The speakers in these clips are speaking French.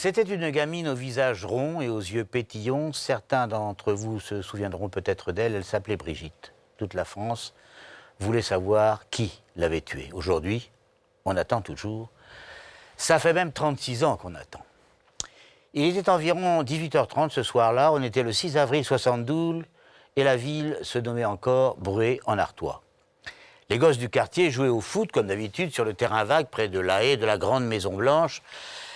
C'était une gamine au visage rond et aux yeux pétillants. Certains d'entre vous se souviendront peut-être d'elle. Elle s'appelait Brigitte. Toute la France voulait savoir qui l'avait tuée. Aujourd'hui, on attend toujours. Ça fait même 36 ans qu'on attend. Il était environ 18h30 ce soir-là. On était le 6 avril 72 et la ville se nommait encore Bruay-en-Artois. Les gosses du quartier jouaient au foot, comme d'habitude, sur le terrain vague près de la haie de la Grande Maison Blanche,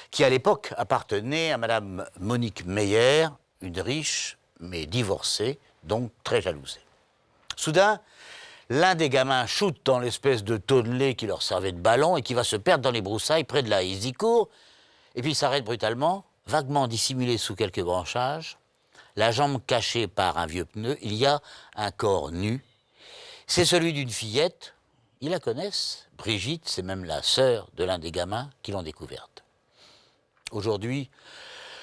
qui à l'époque appartenait à Madame Monique Meyer, une riche mais divorcée, donc très jalousée. Soudain, l'un des gamins shoot dans l'espèce de tonnelet qui leur servait de ballon et qui va se perdre dans les broussailles près de la haie. Ils y courent et puis il s'arrête brutalement, vaguement dissimulé sous quelques branchages, la jambe cachée par un vieux pneu. Il y a un corps nu. C'est celui d'une fillette. Ils la connaissent. Brigitte, c'est même la sœur de l'un des gamins qui l'ont découverte. Aujourd'hui,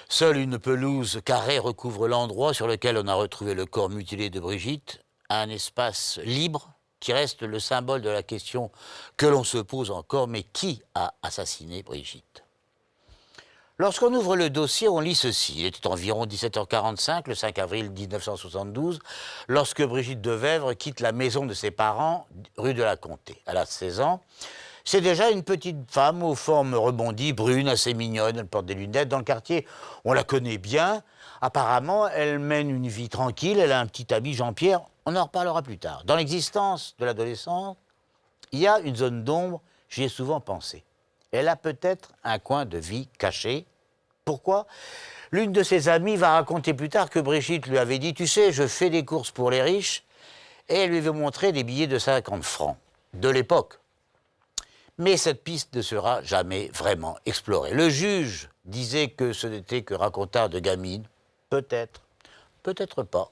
seule une pelouse carrée recouvre l'endroit sur lequel on a retrouvé le corps mutilé de Brigitte, un espace libre qui reste le symbole de la question que l'on se pose encore, mais qui a assassiné Brigitte ? Lorsqu'on ouvre le dossier, on lit ceci. Il était environ 17h45, le 5 avril 1972, lorsque Brigitte Devèvre quitte la maison de ses parents, rue de la Comté. Elle a 16 ans. C'est déjà une petite femme aux formes rebondies, brune, assez mignonne. Elle porte des lunettes. Dans le quartier, on la connaît bien. Apparemment, elle mène une vie tranquille. Elle a un petit ami, Jean-Pierre. On en reparlera plus tard. Dans l'existence de l'adolescente, il y a une zone d'ombre, j'y ai souvent pensé. Elle a peut-être un coin de vie caché. Pourquoi ? L'une de ses amies va raconter plus tard que Brigitte lui avait dit « Tu sais, je fais des courses pour les riches » et elle lui avait montré des billets de 50 francs, de l'époque. Mais cette piste ne sera jamais vraiment explorée. Le juge disait que ce n'était que racontard de gamine. Peut-être, peut-être pas.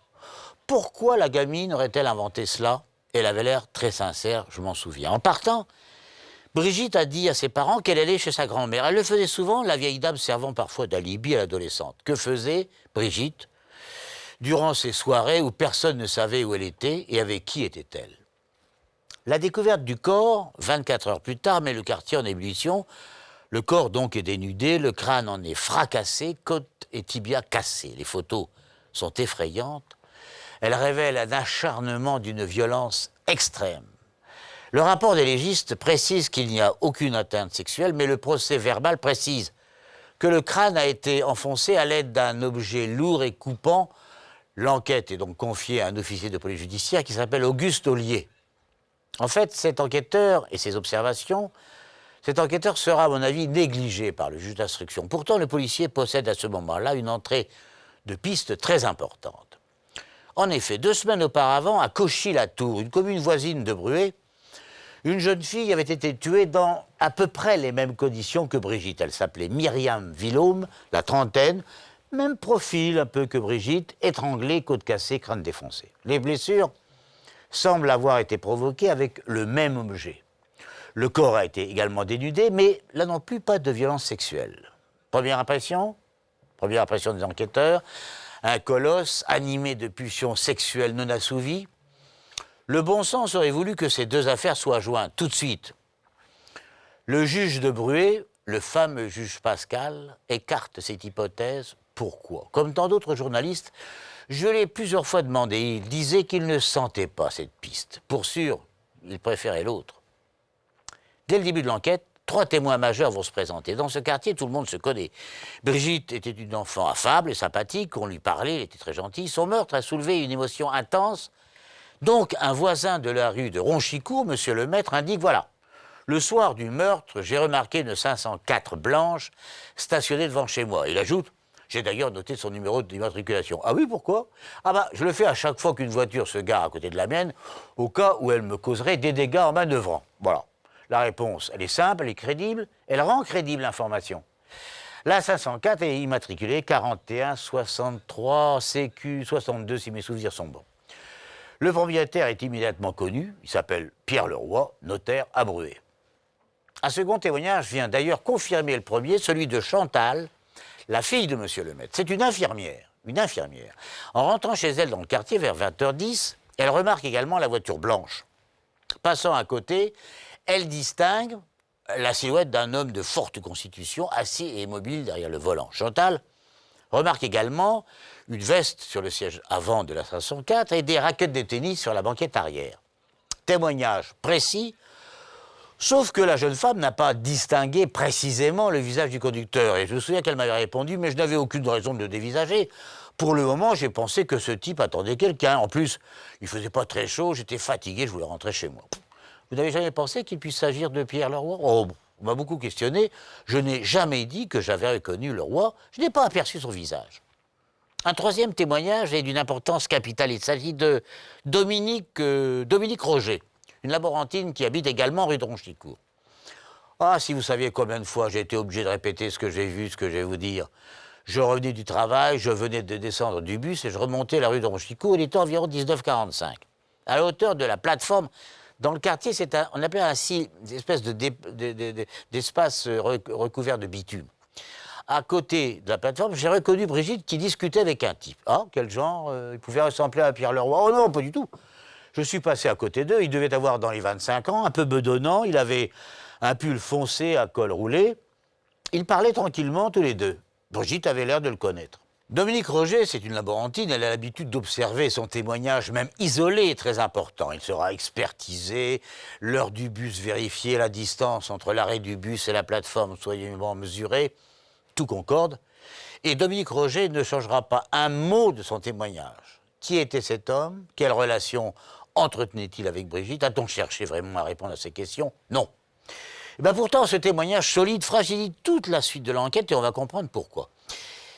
Pourquoi la gamine aurait-elle inventé cela ? Elle avait l'air très sincère, je m'en souviens. En partant, Brigitte a dit à ses parents qu'elle allait chez sa grand-mère. Elle le faisait souvent, la vieille dame servant parfois d'alibi à l'adolescente. Que faisait Brigitte durant ces soirées où personne ne savait où elle était et avec qui était-elle ? La découverte du corps, 24 heures plus tard, met le quartier en ébullition. Le corps donc est dénudé, le crâne en est fracassé, côte et tibia cassés. Les photos sont effrayantes. Elles révèlent un acharnement d'une violence extrême. Le rapport des légistes précise qu'il n'y a aucune atteinte sexuelle, mais le procès verbal précise que le crâne a été enfoncé à l'aide d'un objet lourd et coupant. L'enquête est donc confiée à un officier de police judiciaire qui s'appelle Auguste Ollier. En fait, cet enquêteur et ses observations, cet enquêteur sera, à mon avis, négligé par le juge d'instruction. Pourtant, le policier possède à ce moment-là une entrée de piste très importante. En effet, 2 semaines auparavant, à Cauchy-la-Tour, une commune voisine de Bruay, une jeune fille avait été tuée dans à peu près les mêmes conditions que Brigitte. Elle s'appelait Myriam Villaume, la trentaine, même profil un peu que Brigitte, étranglée, côte cassée, crâne défoncé. Les blessures semblent avoir été provoquées avec le même objet. Le corps a été également dénudé, mais là non plus pas de violence sexuelle. Première impression des enquêteurs, un colosse animé de pulsions sexuelles non assouvies. Le bon sens aurait voulu que ces deux affaires soient jointes tout de suite. Le juge de Bruay, le fameux juge Pascal, écarte cette hypothèse. Pourquoi ? Comme tant d'autres journalistes, je l'ai plusieurs fois demandé. Il disait qu'il ne sentait pas cette piste. Pour sûr, il préférait l'autre. Dès le début de l'enquête, 3 témoins majeurs vont se présenter. Dans ce quartier, tout le monde se connaît. Brigitte était une enfant affable et sympathique. On lui parlait, elle était très gentille. Son meurtre a soulevé une émotion intense. Donc, un voisin de la rue de Ronchicourt, monsieur le maître, indique, voilà, le soir du meurtre, j'ai remarqué une 504 blanche stationnée devant chez moi. Il ajoute, j'ai d'ailleurs noté son numéro d'immatriculation. Ah oui, pourquoi ? Ah bah, je le fais à chaque fois qu'une voiture se gare à côté de la mienne, au cas où elle me causerait des dégâts en manœuvrant. Voilà. La réponse, elle est simple, elle est crédible, elle rend crédible l'information. La 504 est immatriculée 41 63 CQ 62, si mes souvenirs sont bons. Le propriétaire est immédiatement connu, il s'appelle Pierre Leroy, notaire à Bruay. Un second témoignage vient d'ailleurs confirmer le premier, celui de Chantal, la fille de monsieur le maître. C'est une infirmière. En rentrant chez elle dans le quartier vers 20h10, elle remarque également la voiture blanche. Passant à côté, elle distingue la silhouette d'un homme de forte constitution, assis et immobile derrière le volant. Chantal remarque également une veste sur le siège avant de la 504 et des raquettes de tennis sur la banquette arrière. Témoignage précis, sauf que la jeune femme n'a pas distingué précisément le visage du conducteur. Et je me souviens qu'elle m'avait répondu, mais je n'avais aucune raison de le dévisager. Pour le moment, j'ai pensé que ce type attendait quelqu'un. En plus, il ne faisait pas très chaud, j'étais fatigué, je voulais rentrer chez moi. Vous n'avez jamais pensé qu'il puisse s'agir de Pierre Leroy? Oh, on m'a beaucoup questionné. Je n'ai jamais dit que j'avais reconnu Leroy. Je n'ai pas aperçu son visage. Un troisième témoignage est d'une importance capitale. Il s'agit de Dominique Roger, une laborantine qui habite également rue de Roncicourt. Ah, si vous saviez combien de fois j'ai été obligé de répéter ce que j'ai vu, ce que je vais vous dire. Je revenais du travail, je venais de descendre du bus et je remontais la rue de Roncicourt. Il était environ 19h45. À la hauteur de la plateforme, dans le quartier, on appelait ainsi une espèce d'espace recouvert de bitume. À côté de la plateforme, j'ai reconnu Brigitte qui discutait avec un type. Ah, quel genre? Il pouvait ressembler à Pierre Leroy? Oh non, pas du tout. Je suis passé à côté d'eux, il devait avoir dans les 25 ans, un peu bedonnant, il avait un pull foncé à col roulé. Ils parlaient tranquillement tous les deux. Brigitte avait l'air de le connaître. Dominique Roger, c'est une laborantine, elle a l'habitude d'observer son témoignage, même isolé, très important. Il sera expertisé, l'heure du bus vérifiée, la distance entre l'arrêt du bus et la plateforme soigneusement mesurée, tout concorde. Et Dominique Roger ne changera pas un mot de son témoignage. Qui était cet homme? Quelle relation entretenait-il avec Brigitte? A-t-on cherché vraiment à répondre à ces questions? Non. Et bien pourtant, ce témoignage solide fragilise toute la suite de l'enquête et on va comprendre pourquoi.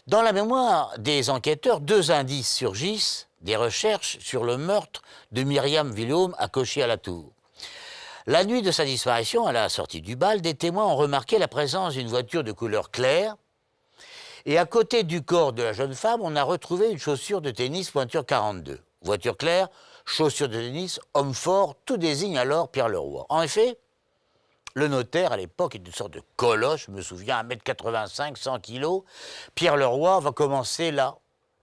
Dans la mémoire des enquêteurs, deux indices surgissent, des recherches sur le meurtre de Myriam Villaume à Cauchy-à-la-Tour. La nuit de sa disparition, à la sortie du bal, des témoins ont remarqué la présence d'une voiture de couleur claire. Et à côté du corps de la jeune femme, on a retrouvé une chaussure de tennis pointure 42. Voiture claire, chaussure de tennis, homme fort, tout désigne alors Pierre Leroy. En effet, le notaire, à l'époque, est une sorte de colosse, je me souviens, 1m85, 100 kg. Pierre Leroy va commencer là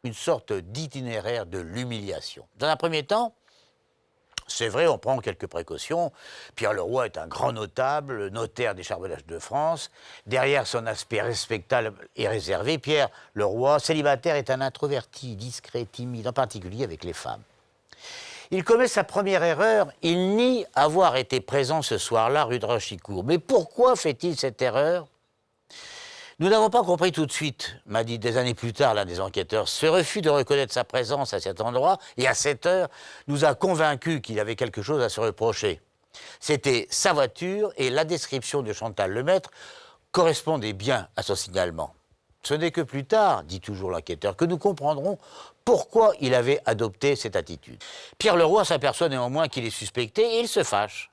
une sorte d'itinéraire de l'humiliation. Dans un premier temps, c'est vrai, on prend quelques précautions. Pierre Leroy est un grand notable, notaire des charbonnages de France. Derrière son aspect respectable et réservé, Pierre Leroy, célibataire, est un introverti, discret, timide, en particulier avec les femmes. Il commet sa première erreur, il nie avoir été présent ce soir-là rue de Roncicourt. Mais pourquoi fait-il cette erreur? Nous n'avons pas compris tout de suite, m'a dit des années plus tard l'un des enquêteurs. Ce refus de reconnaître sa présence à cet endroit et à cette heure nous a convaincus qu'il avait quelque chose à se reprocher. C'était sa voiture et la description de Chantal Lemaître correspondait bien à son signalement. Ce n'est que plus tard, dit toujours l'enquêteur, que nous comprendrons pourquoi il avait adopté cette attitude. Pierre Leroy s'aperçoit néanmoins qu'il est suspecté et il se fâche.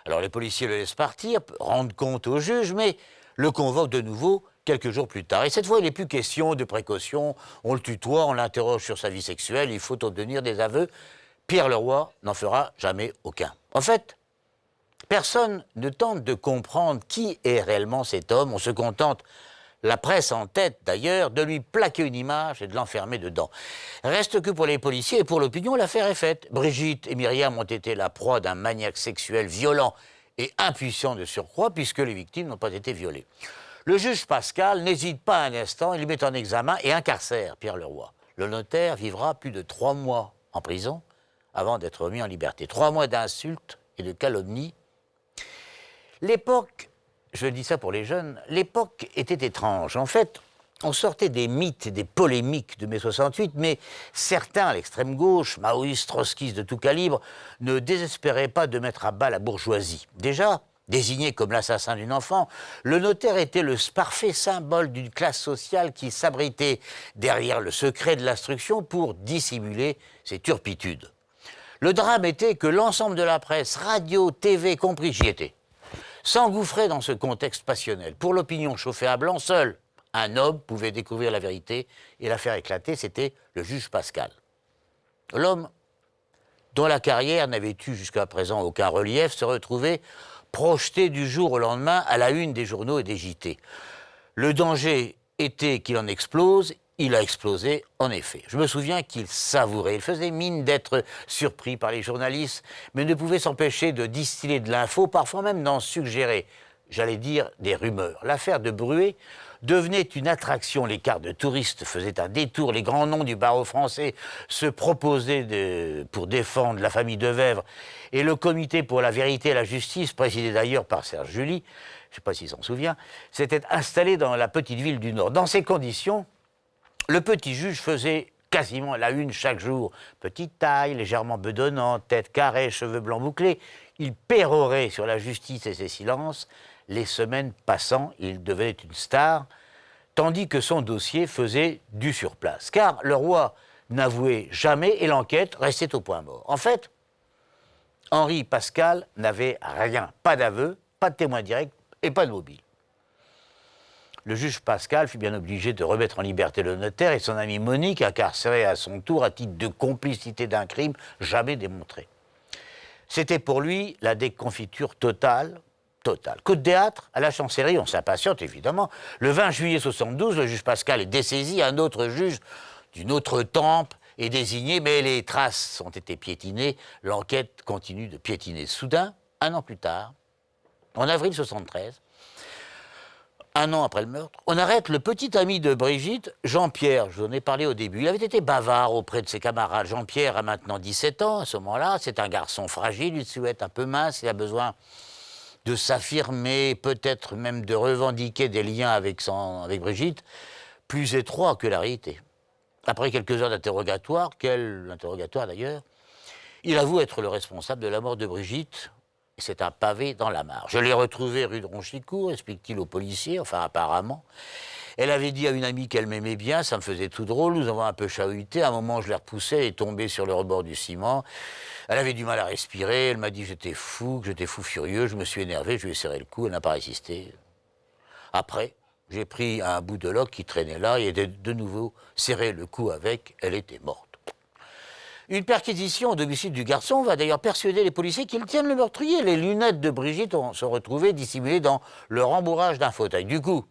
Alors les policiers le laissent partir, rendent compte au juge, mais le convoquent de nouveau quelques jours plus tard. Et cette fois, il n'est plus question de précaution, on le tutoie, on l'interroge sur sa vie sexuelle, il faut obtenir des aveux. Pierre Leroy n'en fera jamais aucun. En fait, personne ne tente de comprendre qui est réellement cet homme, on se contente, la presse en tête d'ailleurs, de lui plaquer une image et de l'enfermer dedans. Reste que pour les policiers et pour l'opinion, l'affaire est faite. Brigitte et Myriam ont été la proie d'un maniaque sexuel violent et impuissant de surcroît, puisque les victimes n'ont pas été violées. Le juge Pascal n'hésite pas un instant, il met en examen et incarcère Pierre Leroy. Le notaire vivra plus de 3 mois en prison avant d'être remis en liberté. 3 mois d'insultes et de calomnies. L'époque, je dis ça pour les jeunes, l'époque était étrange. En fait, on sortait des mythes et des polémiques de mai 68, mais certains, à l'extrême gauche, maoïstes, trotskistes de tout calibre, ne désespéraient pas de mettre à bas la bourgeoisie. Déjà, désigné comme l'assassin d'une enfant, le notaire était le parfait symbole d'une classe sociale qui s'abritait derrière le secret de l'instruction pour dissimuler ses turpitudes. Le drame était que l'ensemble de la presse, radio, TV compris, j'y étais, s'engouffrait dans ce contexte passionnel. Pour l'opinion chauffée à blanc, seul un homme pouvait découvrir la vérité et la faire éclater, c'était le juge Pascal. L'homme dont la carrière n'avait eu jusqu'à présent aucun relief se retrouvait projeté du jour au lendemain à la une des journaux et des JT. Le danger était qu'il en explose, il a explosé en effet. Je me souviens qu'il savourait, il faisait mine d'être surpris par les journalistes, mais ne pouvait s'empêcher de distiller de l'info, parfois même d'en suggérer j'allais dire, des rumeurs. L'affaire de Bruet devenait une attraction. Les cartes de touristes faisaient un détour. Les grands noms du barreau français se proposaient pour défendre la famille Devèvre. Et le comité pour la vérité et la justice, présidé d'ailleurs par Serge July, je ne sais pas s'il s'en souvient, s'était installé dans la petite ville du Nord. Dans ces conditions, le petit juge faisait quasiment la une chaque jour. Petite taille, légèrement bedonnante, tête carrée, cheveux blancs bouclés. Il pérorait sur la justice et ses silences. Les semaines passant, il devenait une star, tandis que son dossier faisait du surplace. Car le roi n'avouait jamais et l'enquête restait au point mort. En fait, Henri Pascal n'avait rien. Pas d'aveu, pas de témoin direct et pas de mobile. Le juge Pascal fut bien obligé de remettre en liberté le notaire et son amie Monique, incarcérée à son tour à titre de complicité d'un crime jamais démontré. C'était pour lui la déconfiture totale. Coup de théâtre, à la chancellerie, on s'impatiente évidemment. Le 20 juillet 72, le juge Pascal est dessaisi, un autre juge d'une autre tempe est désigné, mais les traces ont été piétinées, l'enquête continue de piétiner. Soudain, un an plus tard, en avril 73, un an après le meurtre, on arrête le petit ami de Brigitte, Jean-Pierre. Je vous en ai parlé au début. Il avait été bavard auprès de ses camarades. Jean-Pierre a maintenant 17 ans à ce moment-là. C'est un garçon fragile, une silhouette un peu mince. Il a besoin de s'affirmer, peut-être même de revendiquer des liens avec Brigitte, plus étroits que la réalité. Après quelques heures d'interrogatoire, quel interrogatoire d'ailleurs, il avoue être le responsable de la mort de Brigitte. C'est un pavé dans la mare. Je l'ai retrouvée rue de Roncicourt, explique-t-il au policier, enfin apparemment. Elle avait dit à une amie qu'elle m'aimait bien, ça me faisait tout drôle, nous avons un peu chahuté. À un moment, je l'ai repoussée, elle est tombée sur le rebord du ciment. Elle avait du mal à respirer, elle m'a dit que j'étais fou furieux, je me suis énervé, je lui ai serré le cou, elle n'a pas résisté. Après, j'ai pris un bout de loque qui traînait là et de nouveau serré le cou avec, elle était morte. Une perquisition au domicile du garçon va d'ailleurs persuader les policiers qu'ils tiennent le meurtrier. Les lunettes de Brigitte sont retrouvées dissimulées dans le rembourrage d'un fauteuil. Du coup,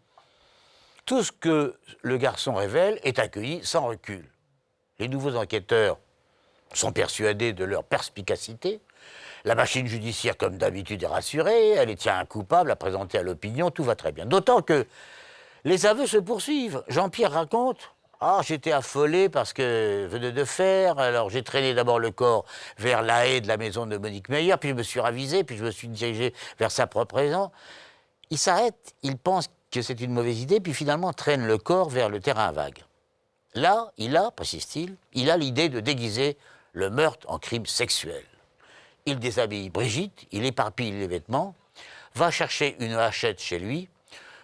tout ce que le garçon révèle est accueilli sans recul. Les nouveaux enquêteurs sont persuadés de leur perspicacité. La machine judiciaire, comme d'habitude, est rassurée. Elle les tient un coupable à présenter à l'opinion. Tout va très bien. D'autant que les aveux se poursuivent. Jean-Pierre raconte... Ah, j'étais affolé parce que je venais de faire. Alors, j'ai traîné d'abord le corps vers la haie de la maison de Monique Meyer, puis je me suis ravisé, puis je me suis dirigé vers sa propre maison. Il s'arrête, il pense que c'est une mauvaise idée, puis finalement traîne le corps vers le terrain vague. Là, précise-t-il, il a l'idée de déguiser le meurtre en crime sexuel. Il déshabille Brigitte, il éparpille les vêtements, va chercher une hachette chez lui,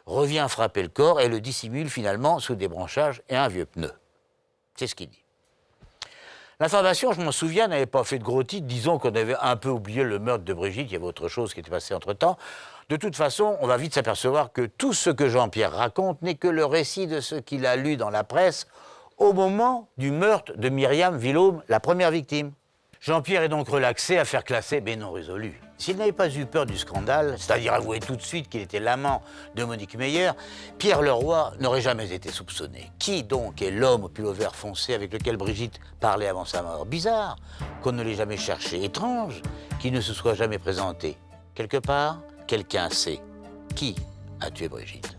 revient frapper le corps et le dissimule finalement sous des branchages et un vieux pneu. C'est ce qu'il dit. L'information, je m'en souviens, n'avait pas fait de gros titres. Disons qu'on avait un peu oublié le meurtre de Brigitte, il y avait autre chose qui était passé entre-temps. De toute façon, on va vite s'apercevoir que tout ce que Jean-Pierre raconte n'est que le récit de ce qu'il a lu dans la presse au moment du meurtre de Myriam Villaume, la première victime. Jean-Pierre est donc relaxé, affaire classée, mais non résolue. S'il n'avait pas eu peur du scandale, c'est-à-dire avouer tout de suite qu'il était l'amant de Monique Meyer, Pierre Leroy n'aurait jamais été soupçonné. Qui donc est l'homme au pull vert foncé avec lequel Brigitte parlait avant sa mort? Bizarre qu'on ne l'ait jamais cherché. Étrange qu'il ne se soit jamais présenté. Quelque part, quelqu'un sait qui a tué Brigitte.